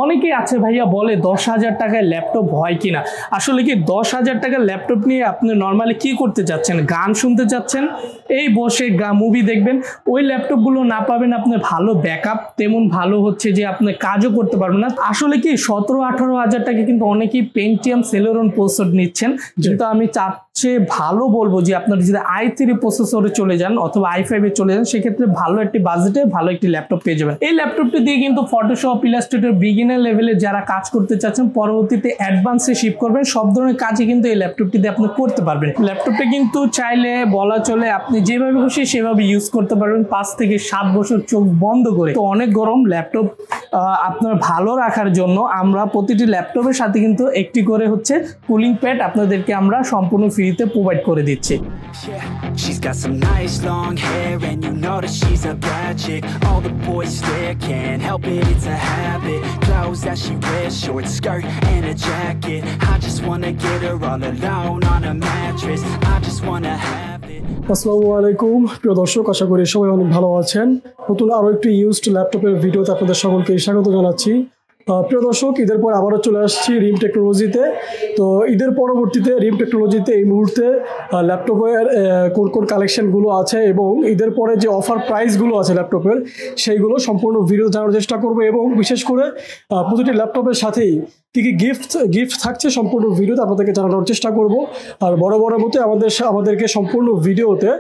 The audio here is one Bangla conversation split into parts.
অনেকেই আছে ভাইয়া বলে 10,000 টাকায় ল্যাপটপ হয় কিনা। আসলে কি 10,000 টাকার ল্যাপটপ নিয়ে আপনি নর্মালি কি করতে চাচ্ছেন? গান শুনতে চাচ্ছেন, এই বসে মুভি দেখবেন। ওই ল্যাপটপগুলো না পাবেন আপনি ভালো ব্যাকআপ, তেমন ভালো হচ্ছে যে আপনি কাজও করতে পারবেন না। আসলে কি 17-18,000 টাকা কিন্তু অনেকেই পেন্টিয়াম সেলেরন প্রসেসর নিচ্ছেন, কিন্তু আমি চাচ্ছে ভালো বলবো যে আপনারা যদি i3 প্রসেসরে চলে যান অথবা i5 এ চলে যান, সেক্ষেত্রে ভালো একটি বাজেটে ভালো একটি ল্যাপটপ পেয়ে যাবেন। এই ল্যাপটপটি দিয়ে কিন্তু ফটোশপ, ইলাস্ট্রেটর বিগিনার লেভেলে যারা কাজ করতে চাচ্ছেন, পরবর্তীতে অ্যাডভান্সে শিফট করবেন, সব ধরনের কাজই কিন্তু এই ল্যাপটপটি দিয়ে আপনি করতে পারবেন। ল্যাপটপটা কিন্তু চাইলে বলা চলে আপনি যেভাবে খুশি সেভাবে ইউজ করতে পারবেন 5 থেকে 7 বছর চোখ বন্ধ করে। তো অনেক গরম, ল্যাপটপ আপনার ভালো রাখার জন্য আমরা প্রতিটি ল্যাপটপের সাথে কিন্তু একটি করে হচ্ছে কুলিং প্যাড আপনাদেরকে আমরা সম্পূর্ণ ফ্রিতে প্রোভাইড করে দিচ্ছি। She's got some nice long hair and you know that she's a bad chick. All the boys stare, can't help it, it's a habit. Clothes that she wears, short skirt and a jacket. I just wanna get her all alone on a mattress. I just wanna have it. আসসালামু আলাইকুম প্রিয় দর্শক, আশা করি সবাই অনেক ভালো আছেন। নতুন আরও একটি ইউজড ল্যাপটপের ভিডিওতে আপনাদের সকলকে স্বাগত জানাচ্ছি। প্রিয় দর্শক, ঈদের পর আবারও চলে আসছি রিম টেকনোলজিতে। তো ঈদের পরবর্তীতে রিম টেকনোলজিতে এই মুহূর্তে ল্যাপটপের কোন কোন কালেকশনগুলো আছে এবং ঈদের পরে যে অফার প্রাইসগুলো আছে ল্যাপটপের, সেইগুলো সম্পূর্ণ ভিডিও জানার চেষ্টা করবো এবং বিশেষ করে প্রতিটি ল্যাপটপের সাথেই কী কী গিফট থাকছে সম্পূর্ণ ভিডিওতে আপনাদেরকে জানানোর চেষ্টা করব। আর বড় মতো আমাদেরকে সম্পূর্ণ ভিডিওতে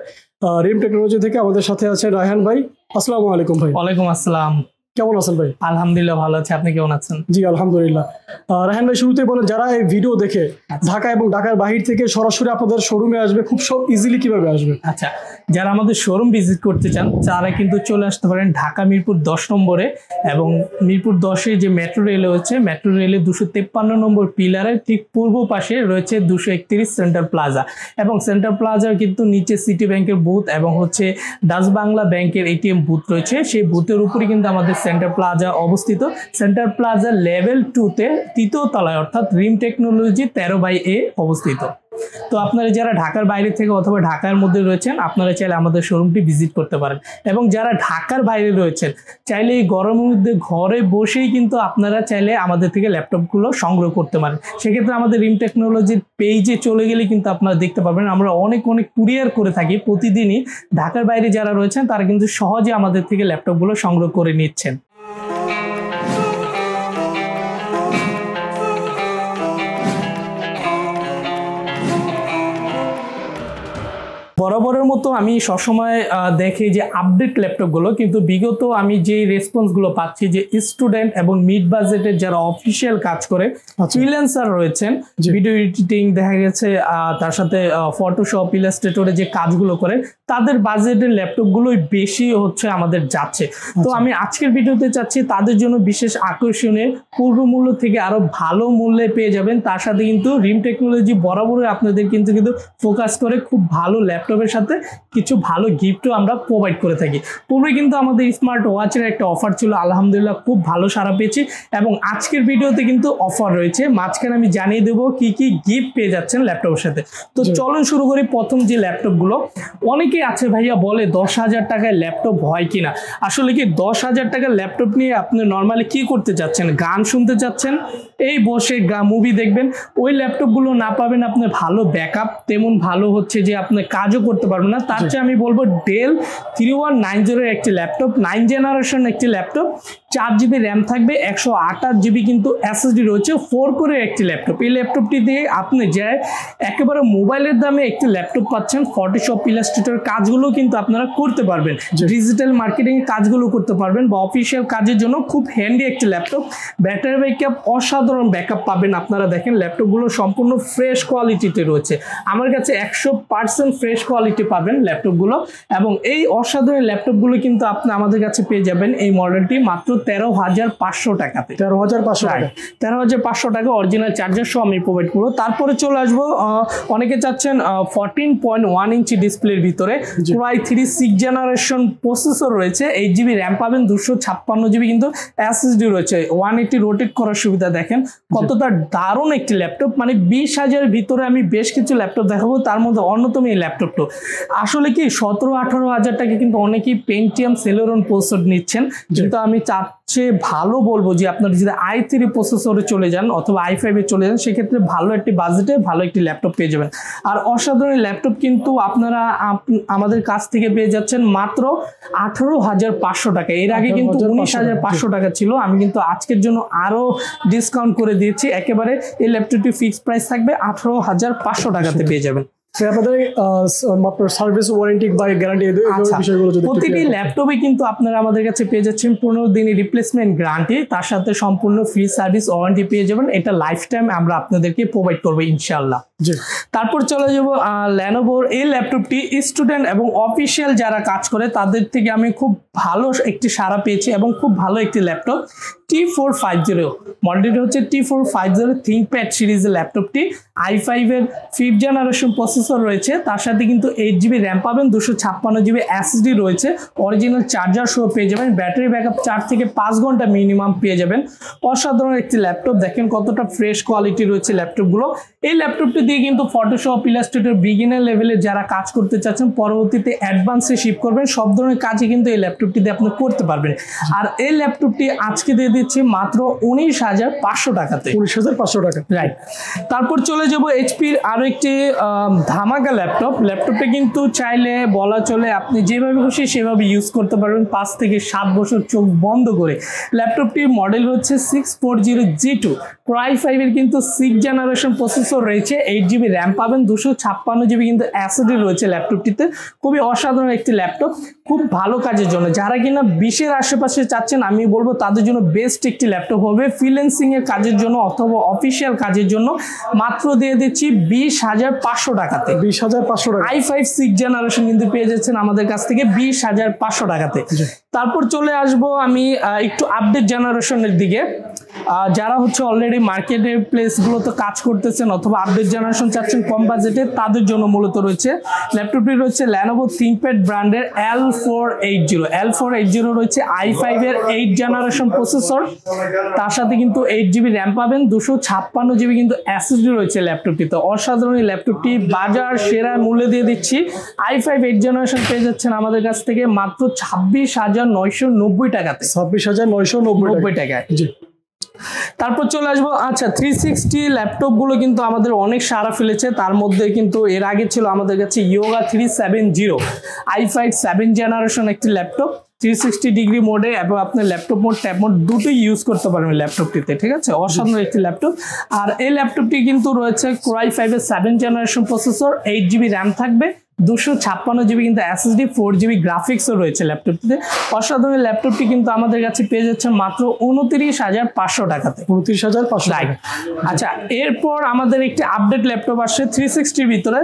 রিম টেকনোলজি থেকে আমাদের সাথে আছে রায়হান ভাই। আসসালামু আলাইকুম ভাই। ওয়ালাইকুম আসসালাম। কেমন আছেন ভাই? আলহামদুলিল্লাহ ভালো আছে, আপনি কেমন আছেন? জি আলহামদুলিল্লাহ। রায়হান ভাই, শুরুতেই বলেন যারা এই ভিডিও দেখে ঢাকা এবং ঢাকার বাহির থেকে সরাসরি আপনাদের শোরুমে আসবে, খুব ইজিলি কিভাবে আসবে? আচ্ছা, যারা আমাদের শোরুম ভিজিট করতে চান তারা কিন্তু চলে আসতে পারেন ঢাকা মিরপুর 10 নম্বরে, এবং মিরপুর 10-এ যে মেট্রো রেল রয়েছে, মেট্রো রেলে 253 নম্বর পিলারের ঠিক পূর্ব পাশে রয়েছে 231 সেন্টার প্লাজা, এবং সেন্টার প্লাজার কিন্তু নিচে সিটি ব্যাংকের বুথ এবং হচ্ছে ডাচ বাংলা ব্যাংকের এটিএম বুথ রয়েছে। সেই বুথের উপরে কিন্তু আমাদের সেন্টার প্লাজা অবস্থিত। সেন্টার প্লাজা লেভেল 2-তে 3য় তলায়, অর্থাৎ রিম টেকনোলজি 13/A অবস্থিত। তো আপনারা যারা ঢাকার বাইরে থেকে অথবা ঢাকার মধ্যে রয়েছেন, আপনারা চাইলে আমাদের শোরুমটি ভিজিট করতে পারেন। এবং যারা ঢাকার বাইরে রয়েছেন, চাইলে এই গরমের মধ্যে ঘরে বসেই কিন্তু আপনারা চাইলে আমাদের থেকে ল্যাপটপগুলো সংগ্রহ করতে পারেন। সেক্ষেত্রে আমাদের রিম টেকনোলজির পেজে চলে গেলে কিন্তু আপনারা দেখতে পাবেন আমরা অনেক কুরিয়ার করে থাকি প্রতিদিনই। ঢাকার বাইরে যারা রয়েছেন তারা কিন্তু সহজে আমাদের থেকে ল্যাপটপগুলো সংগ্রহ করে নিচ্ছেন। বরাবরের মতো আমি সবসময় দেখি যে আপডেট ল্যাপটপগুলো, কিন্তু বিগত আমি যে রেসপন্সগুলো পাচ্ছি যে স্টুডেন্ট এবং মিড বাজেটের যারা অফিসিয়াল কাজ করে, ফ্রিল্যান্সার রয়েছেন, ভিডিও এডিটিং দেখা গেছে, তার সাথে ফটোশপ, ইলাস্ট্রেটরে যে কাজগুলো করে, তাদের বাজেটের ল্যাপটপগুলোই বেশি হচ্ছে আমাদের যাচ্ছে। তো আমি আজকের ভিডিওতে চাচ্ছি তাদের জন্য বিশেষ আকর্ষণীয় পূর্ব মূল্য থেকে আরো ভালো মূল্যে পেয়ে যাবেন। তার সাথে কিন্তু রিম টেকনোলজি বরাবরই আপনাদের কিন্তু ফোকাস করে খুব ভালো ল্যাপটপের সাথে কিছু ভালো গিফটও আমরা প্রোভাইড করে থাকি। পূর্বে কিন্তু আমাদের স্মার্ট ওয়াচের একটা অফার ছিল, আলহামদুলিল্লাহ খুব ভালো সাড়া পেয়েছি, এবং আজকের ভিডিওতে কিন্তু অফার রয়েছে। মাঝখানে আমি জানিয়ে দেবো কি কি গিফট পেয়ে যাচ্ছেন ল্যাপটপের সাথে। তো চলুন শুরু করি। প্রথম যে ল্যাপটপগুলো, অনেকেই আছে ভাইয়া বলে 10,000 টাকায় ল্যাপটপ হয় কিনা। আসলে কি 10,000 টাকার ল্যাপটপ নিয়ে আপনি নর্মালি কি করতে চাচ্ছেন? গান শুনতে চাচ্ছেন, এই বসে মুভি দেখবেন। ওই ল্যাপটপগুলো না পাবেন আপনি ভালো ব্যাকআপ, তেমন ভালো হচ্ছে যে আপনি কাজও করতে পারবেন না। তার চেয়ে আমি বলবো ডেল 3190 একটি ল্যাপটপ, 9 জেনারেশন একটি ল্যাপটপ, 4GB র্যাম থাকবে, 128GB কিন্তু SSD রয়েছে, 4 করে একটি ল্যাপটপ। এই ল্যাপটপটি দিয়ে আপনি যায় একেবারে মোবাইলের দামে একটি ল্যাপটপ পাচ্ছেন। ফটোশপ, ইলাস্ট্রেটর কাজগুলো কিন্তু আপনারা করতে পারবেন, ডিজিটাল মার্কেটিং এর কাজগুলো করতে পারবেন, বা অফিসিয়াল কাজের জন্য খুব হ্যান্ডি একটি ল্যাপটপ। ব্যাটারি ব্যাকআপ অসাধারণ ব্যাকআপ পাবেন। আপনারা দেখেন ল্যাপটপগুলো সম্পূর্ণ ফ্রেশ কোয়ালিটিতে রয়েছে, আমার কাছে 100% ফ্রেশ কোয়ালিটি পাবেন ল্যাপটপগুলো। এবং এই অসাধারণ ল্যাপটপগুলো কিন্তু আপনি আমাদের কাছে পেয়ে যাবেন এই মডেলটি মাত্র 13,500 টাকাতে। 13,500 টাকা অরিজিনাল চার্জার সহ আমি প্রোভাইড করবো। তারপরে চলে আসবো, অনেকে চাচ্ছেন 14.1 ইঞ্চি ডিসপ্লের ভিতরে Core i3 6 জেনারেশন প্রসেসর রয়েছে, 8GB র্যাম পাবেন, 256GB কিন্তু SSD রয়েছে, 180 রোটেট করার সুবিধা। দেখেন দেখেন কতটা দারুণ একটি ল্যাপটপ, মানে 20,000 ভিতরে আমি বেশ কিছু ল্যাপটপ দেখাবো, তার মধ্যে অন্যতম এই ল্যাপটপটা। আসলে কি 17-18 টাকা কিন্তু অনেকেই পেন্টিয়াম সেলেরন প্রসেসর নিচ্ছেন, কিন্তু আমি চাচ্ছে ভালো বলবো যে আপনারা যদি i3 প্রসেসরে চলে যান অথবা i5 এ চলে যান, সেক্ষেত্রে ভালো একটি বাজেটে ভালো একটি ল্যাপটপ পেয়ে যাবেন। আর অসাধারণ ল্যাপটপ কিন্তু আপনারা আমাদের কাছ থেকে পেয়ে যাচ্ছেন মাত্র 18,500 টাকা। এর আগে কিন্তু 19,500 টাকা ছিল, আমি কিন্তু আজকের জন্য আরো ডিসকাউন্ট করে দিয়েছি একেবারে। এই ল্যাপটপটি ফিক্সড প্রাইস থাকবে 18,500 টাকাতে পেয়ে যাবেন। আপনাদের সার্ভিস ওয়ারেন্টি বা গ্যারান্টি বিষয়গুলো যদি প্রতিটি ল্যাপটপে কিন্তু আপনারা আমাদের কাছে পেয়ে যাচ্ছেন 15 দিনের রিপ্লেসমেন্ট গ্যারান্টি, তার সাথে সম্পূর্ণ ফ্রি সার্ভিস ওয়ারেন্টি পেয়ে যাবেন। এটা লাইফ টাইম আমরা আপনাদেরকে প্রোভাইড করবো ইনশাআল্লাহ। তারপর চলে যাব লেনোভোর এই ল্যাপটপটি স্টুডেন্ট এবং অফিসিয়াল যারা কাজ করে তাদের থেকে আমি খুব ভালো একটি সাড়া পেয়েছি এবং খুব ভালো একটি ল্যাপটপ T450 মডেলটি হচ্ছে T450 ThinkPad সিরিজের ল্যাপটপটি। i5 এর 5th জেনারেশন প্রসেসর রয়েছে, তার সাথে কিন্তু 8GB র্যাম পাবেন, 256GB SSD রয়েছে, অরিজিনাল চার্জার সহ পেয়ে যাবেন, ব্যাটারি ব্যাকআপ 4 থেকে 5 ঘন্টা মিনিমাম পেয়ে যাবেন। অসাধারণ একটি ল্যাপটপ, দেখেন কতটা ফ্রেশ কোয়ালিটি রয়েছে ল্যাপটপগুলো। এই ল্যাপটপটি দিয়ে কিন্তু ফটোশপ ইলাস্ট্রেটর বিগিনার লেভেলে যারা কাজ করতে চাচ্ছেন, পরবর্তীতে অ্যাডভান্সে শিফট করবেন, সব ধরনের কাজই কিন্তু এই ল্যাপটপটি দিয়ে আপনি করতে পারবেন। আর এই ল্যাপটপটি আজকে দিয়ে দিচ্ছি মাত্র 19,500 টাকাতে। 19,500 টাকা, রাইট। তারপর চলে যাব এইচপির আরো একটি ধামাকা ল্যাপটপটা কিন্তু চাইলে বলা চলে আপনি যেভাবে খুশি সেভাবে ইউজ করতে পারবেন 5 থেকে 7 বছর চোখ বন্ধ করে। ল্যাপটপটির মডেল হচ্ছে 640G2 i5 এর কিন্তু 6th জেনারেশন প্রসেসর রয়েছে, 8GB র্যাম পাবেন, 256GB কিন্তু SSD রয়েছে ল্যাপটপটিতে। খুবই অসাধারণ একটি ল্যাপটপ, খুব ভালো কাজের জন্য। যারা কিনা 20-এর আশেপাশে চাচ্ছেন, আমি বলবো তাদের জন্য বেস্ট একটি ল্যাপটপ হবে ফ্রিল্যান্সিং এর কাজের জন্য অথবা অফিসিয়াল কাজের জন্য। মাত্র দিয়ে দিচ্ছি 20,500 টাকাতে। 20,500 টাকা i5 6th জেনারেশন কিন্তু পেয়ে যাচ্ছেন আমাদের কাছ থেকে 20,500 টাকাতে। তারপর চলে আসবো আমি একটু আপডেট জেনারেশনের দিকে। যারা হচ্ছে অলরেডি মার্কেটের প্লেসগুলোতে কাজ করতেছেন অথবা আপডেট জেনারেশন চাচ্ছেন কম বাজেটে, তাদের জন্য মূলত রয়েছে ল্যাপটপটি রয়েছে Lenovo ThinkPad ব্র্যান্ডের L480 রয়েছে i5 এর 8th জেনারেশন প্রসেসর, তার সাথে কিন্তু 8GB র্যাম পাবেন, 256GB কিন্তু SSD রয়েছে ল্যাপটপটিতে। অসাধারণ এই ল্যাপটপটি বাজার সেরা মূল্যে দিয়ে দিচ্ছি। i5 8th জেনারেশন পেয়ে যাচ্ছেন আমাদের কাছ থেকে মাত্র 26,990 টাকাতে। 26,990 টাকায়। তারপর চলে আসবো 360 ল্যাপটপ গুলো কিন্তু আমাদের অনেক সাড়া ফেলেছে। তার মধ্যে কিন্তু এর আগে ছিল আমাদের কাছে Yoga 370 i5 7th জেনারেশন একটি ল্যাপটপ, 360 ডিগ্রি মোডে এবং আপনার ল্যাপটপ মোড ট্যাব মোড দুটোই ইউজ করতে পারবেন ল্যাপটপটিতে, ঠিক আছে। অসাধারণ একটি ল্যাপটপ। আর এই ল্যাপটপটি কিন্তু রয়েছে Core i5 এর 7th generation processor, 8GB RAM থাকবে, 256GB কিন্তু SSD, 4GB গ্রাফিক্সও রয়েছে ল্যাপটপটিতে। অসাধারণ ল্যাপটপটি কিন্তু আমাদের কাছে পেয়ে যাচ্ছে মাত্র 29,500 টাকাতে। 29,500 টাকা। আচ্ছা, এরপর আমাদের একটি আপডেট ল্যাপটপ আসছে 360 ভিতরে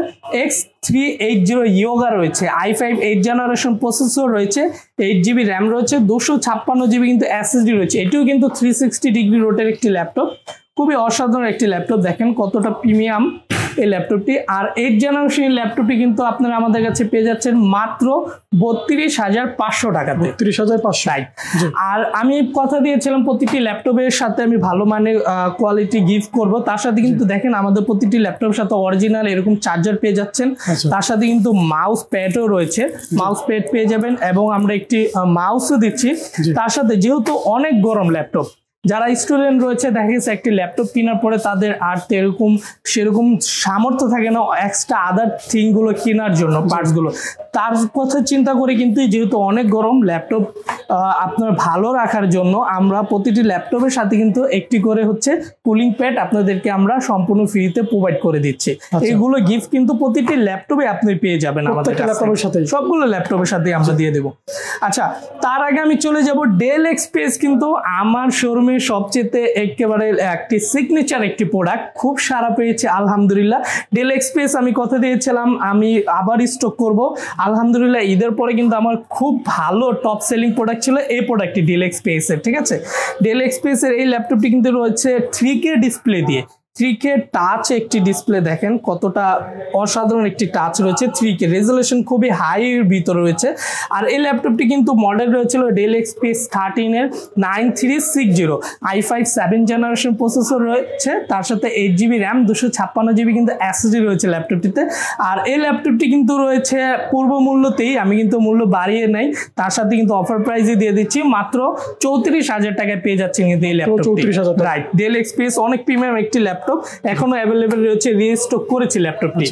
X380 Yoga রয়েছে, i5 8th জেনারেশন প্রসেসর রয়েছে, 8GB র্যাম রয়েছে, 256GB কিন্তু SSD রয়েছে। এটিও কিন্তু 360 ডিগ্রি রোটের একটি ল্যাপটপ, খুবই অসাধারণ একটি ল্যাপটপ। দেখেন কতটা প্রিমিয়াম এই ল্যাপটপটি। আর 8th জেনারেশন ল্যাপটপটি কিন্তু আপনারা আমাদের কাছে পেয়ে যাচ্ছেন মাত্র 32,500 টাকাতে। 32,500। আর আমি কথা দিয়েছিলাম প্রতিটি ল্যাপটপের সাথে আমি ভালো মানের কোয়ালিটি গিফট করব, তার সাথে কিন্তু দেখেন আমাদের প্রতিটি ল্যাপটপের সাথে অরিজিনাল এরকম চার্জার পেয়ে যাচ্ছেন, তার সাথে কিন্তু মাউস প্যাডও রয়েছে, মাউস প্যাড পেয়ে যাবেন এবং আমরা একটি মাউসও দিচ্ছি। তার সাথে যেহেতু অনেক গরম ল্যাপটপ, যারা স্টুডেন্ট রয়েছে দেখা গেছে একটি ল্যাপটপ কেনার পরে তাদের আর সেরকম সামর্থ্য থাকে না এক্সট্রা আদার থিংগুলো কেনার জন্য, পার্টসগুলো, তার কথা চিন্তা করে কিন্তু যেহেতু অনেক গরম ল্যাপটপ আপনার ভালো রাখার জন্য আমরা প্রতিটি ল্যাপটপের সাথে কিন্তু একটি করে হচ্ছে কুলিং প্যাড আপনাদেরকে আমরা সম্পূর্ণ ফ্রিতে প্রোভাইড করে দিচ্ছি। এগুলো গিফট কিন্তু প্রতিটি ল্যাপটপে আপনি পেয়ে যাবেন আমাদের ল্যাপটপের সাথে, সবগুলো ল্যাপটপের সাথে আমরা দিয়ে দেবো। আচ্ছা, তার আগে আমি চলে যাব ডেল এক্সপ্রেস, কিন্তু আমার শোরুমে সবচেয়ে একেবারে একটি সিগনেচার একটি প্রোডাক্ট, খুব সারা পেয়েছে আলহামদুলিল্লাহ। ডেল এক্সপ্রেস আমি কথা দিয়েছিলাম আমি আবার স্টক করব, আলহামদুলিল্লাহ ঈদের পরে কিন্তু আমার খুব ভালো টপ সেলিং প্রোডাক্ট ছিল এই প্রোডাক্টটি ডেল এক্সপ্রেসের, ঠিক আছে। ডেল এক্সপ্রেসের এই ল্যাপটপটি কিন্তু রয়েছে 3K ডিসপ্লে দিয়ে, 3K টাচ একটি ডিসপ্লে, দেখেন কতটা অসাধারণ একটি টাচ রয়েছে। 3K রেজলিউশন খুবই হাই এর ভিতরে রয়েছে। আর এই ল্যাপটপটি কিন্তু মডেল রয়েছিল ডেল এক্সপিএস 13 এর 9360 i5 7 জেনারেশন প্রসেসর রয়েছে, তার সাথে 8GB র্যাম 256GB কিন্তু এসএসডি রয়েছে ল্যাপটপটিতে। আর এই ল্যাপটপটি কিন্তু রয়েছে পূর্ব মূল্যতেই, আমি কিন্তু মূল্য বাড়িয়ে নাই, তার সাথে কিন্তু অফার প্রাইসে দিয়ে দিচ্ছি মাত্র 34,000 টাকায় পেয়ে যাচ্ছেন কিন্তু এই ল্যাপটপটি। রাইট, ডেল এক্সপিএস অনেক প্রিমিয়াম একটি ল্যাপটপ, এখনো অ্যাভেলেবেল রয়েছে, রিস্টক করেছি ল্যাপটপটি।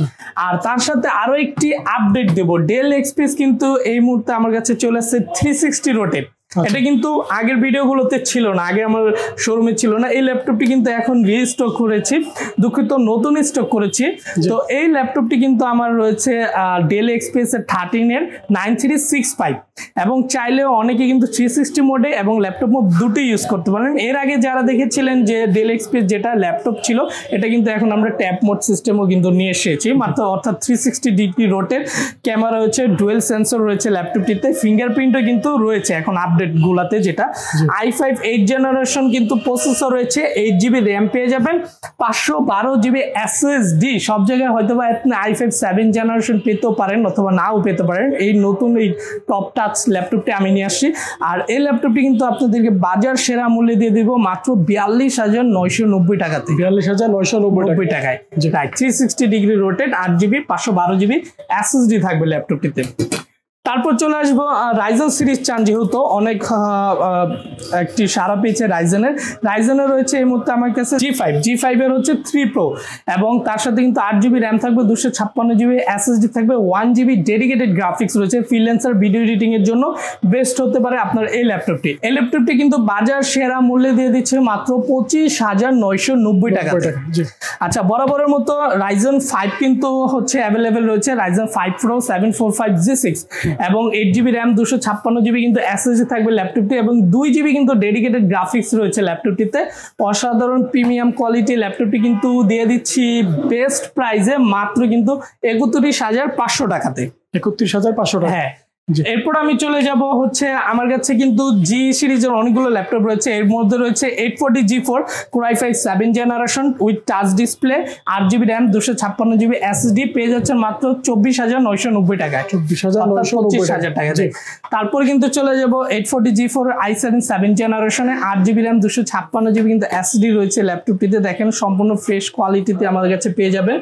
আর তার সাথে আরো একটি আপডেট দেব, ডেল এক্সপিএস কিন্তু এই মুহূর্তে আমার কাছে চলে আসছে 360 রোটেট। এটা কিন্তু আগের ভিডিওগুলোতে ছিল না, আগে আমার শোরুমে ছিল না। এই ল্যাপটপটি কিন্তু এখন রিস্টক করেছি, দুঃখিত নতুন স্টক করেছি। তো এই ল্যাপটপটি কিন্তু আমার রয়েছে ডেল এক্সপিএস এর 13 এর 9365, এবং চাইলেও অনেকে কিন্তু 360 মোডে এবং ল্যাপটপ মোড দুটো ইউজ করতে পারেন। এর আগে যারা দেখেছিলেন যে ডেল এক্সপিএস যেটা ল্যাপটপ ছিল, এটা কিন্তু এখন আমরা ট্যাপ মোড সিস্টেমও কিন্তু নিয়ে এসেছি মাত্র, অর্থাৎ 360 ডিগ্রি রোটেট ক্যামেরা রয়েছে, ডুয়েল সেন্সর রয়েছে ল্যাপটপটিতে, ফিঙ্গারপ্রিন্টও কিন্তু রয়েছে এখন আপডেট গুলাতে, যেটা i5 8 জেনারেশন কিন্তু প্রসেসর রয়েছে, 8GB র্যাম পেয়ে যাবেন, 512GB SSD। সব জায়গায় হয়তো বা আপনি i5 7 জেনারেশন পেতেও পারেন অথবা নাও পেতে পারেন। এই নতুন এই টপ টাচ ল্যাপটপটি আমি নিয়ে আসছি। আর এই ল্যাপটপটি কিন্তু আপনাদেরকে বাজার সেরা মূল্যে দিয়ে দিব মাত্র 42,990 টাকাতে। 42,990 টাকায় 360 degree rotate, 8GB 512GB SSD থাকবে ল্যাপটপটিতে। তারপর চলে আসবো রাইজেন সিরিজ চান, যেহেতু অনেক একটি সারা পেয়েছে রাইজেনের রয়েছে এই মুহূর্তে আমার কাছে G5 এর হচ্ছে 3 Pro, এবং তার সাথে কিন্তু 8GB র্যাম থাকবে, 256GB SSD থাকবে, 1GB ডেডিকেটেড গ্রাফিক্স রয়েছে। ফ্রিল্যান্সার ভিডিও এডিটিং এর জন্য বেস্ট হতে পারে আপনার এই ল্যাপটপটি। এই ল্যাপটপটি কিন্তু বাজার সেরা মূল্যে দিয়ে দিচ্ছে মাত্র 25,990 টাকা। আচ্ছা, বরাবরের মতো রাইজেন 5 কিন্তু হচ্ছে অ্যাভেলেবেল রয়েছে, রাইজেন 5 Pro 745G6, এবং 8GB র্যাম 256GB কিন্তু এসএসডি থাকবে ল্যাপটপটি, এবং 2GB কিন্তু ডেডিকেটেড গ্রাফিক্স রয়েছে ল্যাপটপটিতে। অসাধারণ প্রিমিয়াম কোয়ালিটি ল্যাপটপটি কিন্তু দিয়ে দিচ্ছি বেস্ট প্রাইসে মাত্র কিন্তু 31,500 টাকাতে। 31,500 টাকা। হ্যাঁ, এরপর আমি চলে যাব হচ্ছে আমার কাছে কিন্তু জি সিরিজের অনেকগুলো ল্যাপটপ রয়েছে। এর মধ্যে রয়েছে 840 G4 Core i5 7 generation with touch display, 8GB RAM 256GB SSD পেয়ে যাচ্ছে মাত্র 24,990 টাকায়। 24,990 টাকা। তারপর কিন্তু চলে যাব 840 G4 i7 7 জেনারেশনে, 8GB র্যাম 256GB কিন্তু এসএসডি রয়েছে ল্যাপটপটিতে। দেখেন সম্পূর্ণ ফ্রেশ কোয়ালিটিতে আমাদের কাছে পেয়ে যাবেন।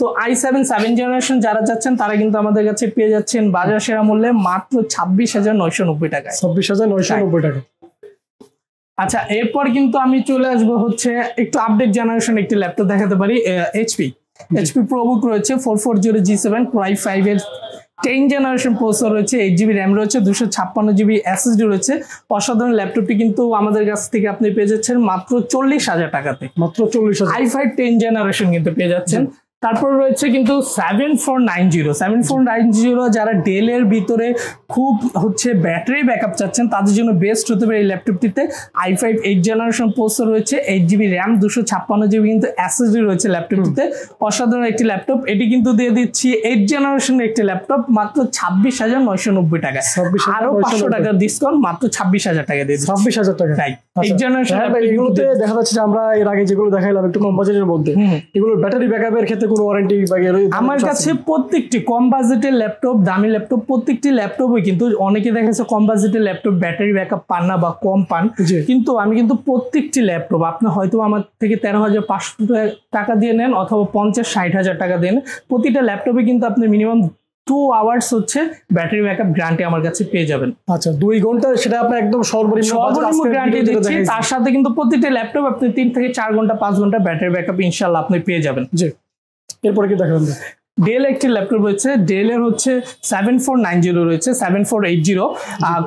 তো i7 7 জেনারেশন যারা চাচ্ছেন তারা কিন্তু আমাদের কাছে পেয়ে যাচ্ছেন বাজার সেরা মূল্যে মাত্র 26,990 টাকায়। 26,990 টাকা। আচ্ছা, এরপর কিন্তু আমি চলে আসবো হচ্ছে একটু আপডেট জেনারেশন একটি ল্যাপটপ দেখাতে পারি। HP ProBook রয়েছে 440 G7 Core i5 এর 10 জেনারেশন প্রসেসর রয়েছে, 8GB র্যাম রয়েছে, 256GB এসএসডি রয়েছে। অসাধারণ ল্যাপটপটি কিন্তু আমাদের কাছ থেকে আপনি পেয়ে যাচ্ছেন মাত্র 40,000 টাকাতে। মাত্র 40,000। i5 10 জেনারেশন কিন্তু পেয়ে যাচ্ছেন। তারপর রয়েছে কিন্তু 7490 যারা ডেলের ভিতরে খুব হচ্ছে ব্যাটারি ব্যাকআপ চাচ্ছেন তাদের জন্য বেস্ট হতে পারে এই ল্যাপটপটিতে। i5 8 জেনারেশন প্রসেসর রয়েছে, 8GB র্যাম 256GB কিন্তু এসএসডি রয়েছে ল্যাপটপটিতে। অসাধারণ একটি ল্যাপটপ, এটি কিন্তু দিয়ে দিচ্ছি 8 জেনারেশনের একটি ল্যাপটপ মাত্র 26,990 টাকায়। আরো 500 টাকার ডিসকাউন্ট, মাত্র 26,000 টাকা দিয়ে 26,000 টাকা। 8 জেনারেশন। এগুলোতে দেখা যাচ্ছে যে আমরা এর আগে যেগুলো দেখাইলাম একটু কম বাজেটের মধ্যে, এগুলোর ব্যাটারি ব্যাকআপের ক্ষেত্রে কোনো ওয়ারেন্টি বা আমার কাছে প্রত্যেকটি কম বাজেটের ল্যাপটপ, দামি ল্যাপটপ, প্রত্যেকটি ল্যাপটপই কিন্তু অনেকে দেখেছে কম বাজেটের ল্যাপটপ ব্যাটারি ব্যাকআপ পান না বা কম পান, কিন্তু আমি কিন্তু প্রত্যেকটি ল্যাপটপ আপনি হয়তো আমার থেকে 13,500 টাকা দিয়ে নেন অথবা 50-60,000 টাকা দেন, প্রতিটা ল্যাপটপে কিন্তু আপনি মিনিমাম 2 আওয়ার্স হচ্ছে ব্যাটারি ব্যাকআপ গ্যারান্টি আমার কাছে পেয়ে যাবেন। আচ্ছা, 2 ঘন্টা সেটা আপনি একদম সর্বনিম্ন গ্যারান্টি দিচ্ছি। তার সাথে কিন্তু প্রতিটা ল্যাপটপ আপনি 3 থেকে 4 ঘন্টা 5 ঘন্টা ব্যাটারি ব্যাকআপ ইনশাআল্লাহ আপনি পেয়ে যাবেন। জি, এরপরে কি দেখাবেন? ডেল একটি ল্যাপটপ রয়েছে, ডেলের হচ্ছে 7490 রয়েছে, 7480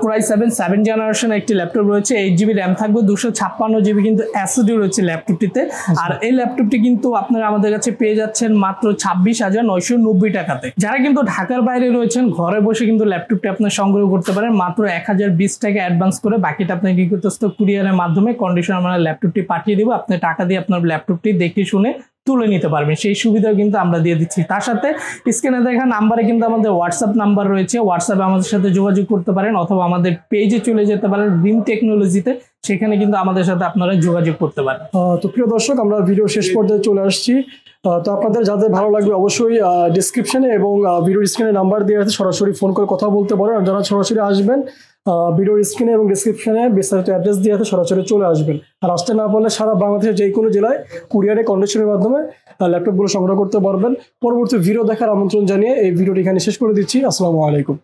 Core i7 7 জেনারেশন একটি ল্যাপটপ রয়েছে, 8GB র্যাম থাকবে, 256GB কিন্তু এসএসডি রয়েছে ল্যাপটপটিতে। আর এই ল্যাপটপটি কিন্তু আপনারা আমাদের কাছে পেয়ে যাচ্ছেন মাত্র 26,990 টাকাতে। যারা কিন্তু ঢাকার বাইরে রয়েছেন ঘরে বসে কিন্তু ল্যাপটপটি আপনার সংগ্রহ করতে পারেন মাত্র 1020 টাকা অ্যাডভান্স করে, বাকিটা আপনার নিকটস্থ কুরিয়ারের মাধ্যমে কন্ডিশন আমরা ল্যাপটপটি পাঠিয়ে দেবো, আপনি টাকা দিয়ে আপনার ল্যাপটপটি দেখে শুনে তুলে নিতে পারবেন, সেই সুবিধাও কিন্তু আমরা দিয়ে দিচ্ছি। তার সাথে স্ক্রিনে দেখা নাম্বারে কিন্তু আমাদের হোয়াটসঅ্যাপ নাম্বার রয়েছে, হোয়াটসঅ্যাপে আমাদের সাথে যোগাযোগ করতে পারেন অথবা আমাদের পেজে চলে যেতে পারেন রিম টেকনোলজিতে, সেখানে কিন্তু আমাদের সাথে আপনারা যোগাযোগ করতে পারেন। তো প্রিয় দর্শক, আমরা ভিডিও শেষ পর্যায়ে চলে আসছি। তো আপনাদের যাদের ভালো লাগবে অবশ্যই ডিসক্রিপশনে এবং ভিডিও স্ক্রিনে নাম্বার দিয়ে আছে, সরাসরি ফোন করে কথা বলতে পারেন। আর যারা সরাসরি আসবেন, ভিডিওর স্ক্রিনে এবং ডিসক্রিপশনে বিস্তারিত অ্যাড্রেস দিয়ে আছে, সরাসরি চলে আসবেন। আর আসতে না পারলে সারা বাংলাদেশের যে কোনো জেলায় কুরিয়ারে কন্ডিশনের মাধ্যমে ল্যাপটপগুলো সংগ্রহ করতে পারবেন। পরবর্তী ভিডিও দেখার আমন্ত্রণ জানিয়ে এই ভিডিওটি এখানে শেষ করে দিচ্ছি। আসসালামু আলাইকুম।